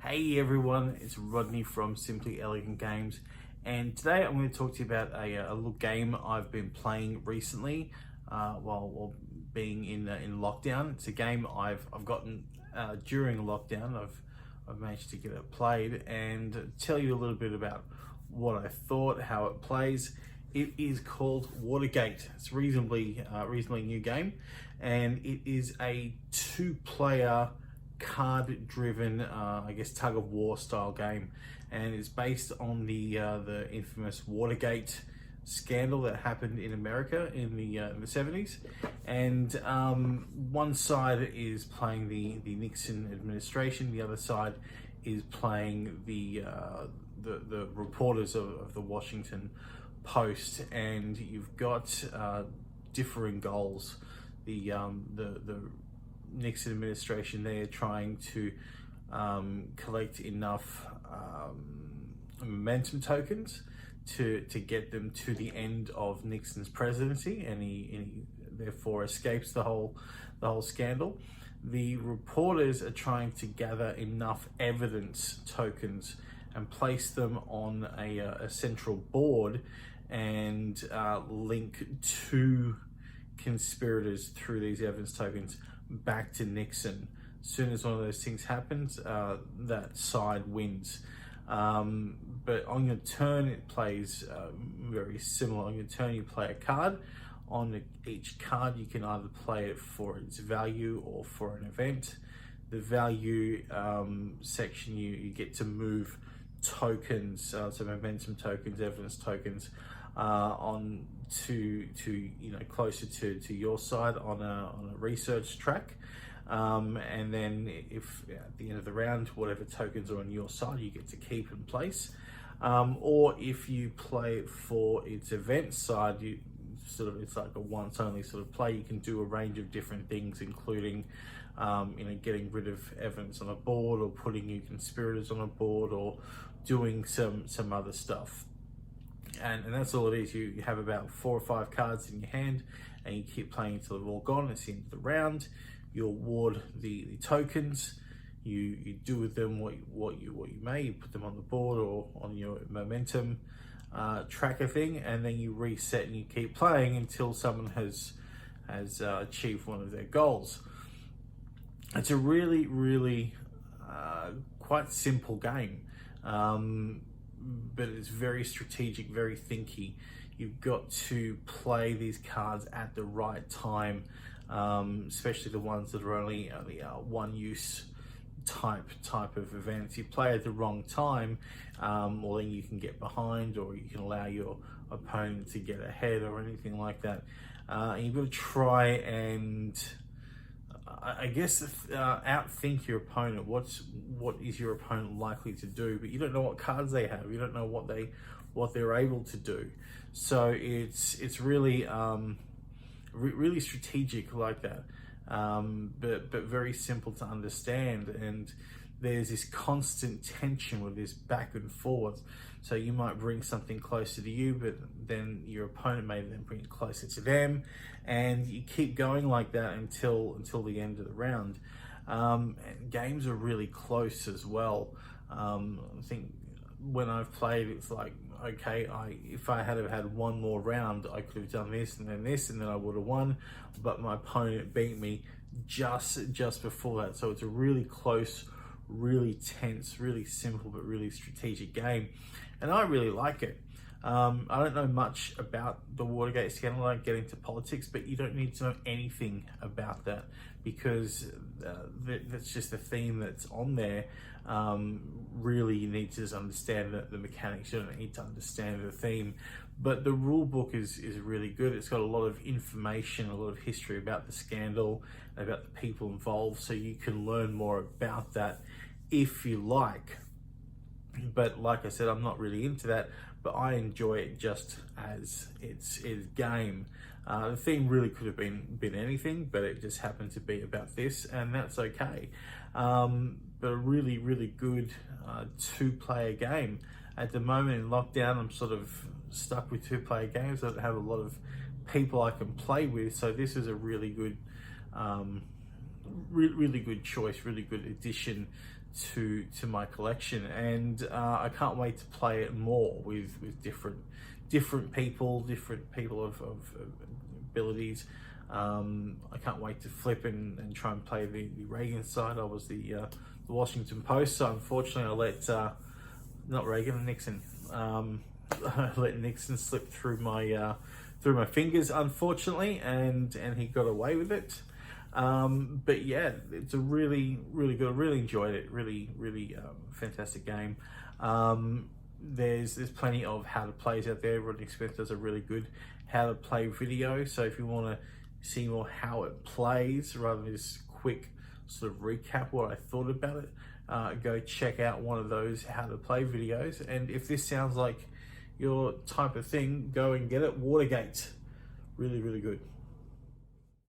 Hey everyone, it's Rodney from Simply Elegant Games, and today I'm going to talk to you about a little game I've been playing recently while being in lockdown. It's a game I've gotten during lockdown. I've managed to get it played and tell you a little bit about what I thought, how it plays. It is called Watergate. It's a reasonably new game, and it is a two-player card-driven, I guess, tug-of-war style game, and it's based on the infamous Watergate scandal that happened in America in the 70s. And one side is playing the Nixon administration, the other side is playing the reporters of the Washington Post, and you've got differing goals. The Nixon administration, they're trying to collect enough momentum tokens to get them to the end of Nixon's presidency, and he therefore escapes the whole scandal. The reporters are trying to gather enough evidence tokens and place them on a central board and link two conspirators through these evidence tokens back to Nixon. As soon as one of those things happens, that side wins. But on your turn, it plays very similar. On your turn, you play a card. On each card, you can either play it for its value or for an event. The value section, you get to move tokens, so momentum tokens, evidence tokens, on to closer to your side on a research track, and then if at the end of the round whatever tokens are on your side you get to keep in place, or if you play it for its event side, it's like a once only sort of play. You can do a range of different things, including getting rid of evidence on a board, or putting new conspirators on a board, or doing some other stuff. And that's all it is. You have about 4 or 5 cards in your hand, and you keep playing until they're all gone. It's the end of the round. You award the tokens. You do with them what you may. You put them on the board or on your momentum tracker thing, and then you reset and you keep playing until someone has achieved one of their goals. It's a really quite simple game. But it's very strategic, very thinky. You've got to play these cards at the right time, especially the ones that are only one use type of events. You play at the wrong time, or then you can get behind, or you can allow your opponent to get ahead, or anything like that. And you've got to try and I guess outthink your opponent. What is your opponent likely to do? But you don't know what cards they have. You don't know what they're able to do. So it's really really strategic like that. But very simple to understand. And there's this constant tension with this back and forth. So you might bring something closer to you, but then your opponent may then bring it closer to them, and you keep going like that until the end of the round. And games are really close as well. I think when I've played, it's like, okay, if I had had one more round, I could have done this, and then I would have won. But my opponent beat me just before that. So it's a really close, really tense, really simple, but really strategic game, and I really like it. I don't know much about the Watergate scandal. I don't get into politics, but you don't need to know anything about that, because that's just the theme that's on there. Really, you need to just understand the mechanics. You don't need to understand the theme, but the rule book is really good. It's got a lot of information, a lot of history about the scandal, about the people involved, so you can learn more about that if you like. But like I said, I'm not really into that, but I enjoy it just as its game. The theme really could have been anything, but it just happened to be about this, and that's okay. But a really good two-player game. At the moment in lockdown, I'm sort of stuck with two-player games. I don't have a lot of people I can play with, so this is a really good really good choice, really good addition to my collection, and I can't wait to play it more with different people of abilities. I can't wait to flip and try and play the Reagan side. I was the Washington Post, so unfortunately I let not Reagan, Nixon. I let Nixon slip through my fingers, unfortunately, and he got away with it. But yeah, it's a really good. I really enjoyed it. Really fantastic game. There's plenty of how to plays out there. Rodney Smith does a really good how to play video. So if you want to see more how it plays rather than just quick sort of recap what I thought about it, go check out one of those how to play videos. And if this sounds like your type of thing, go and get it. Watergate, really good.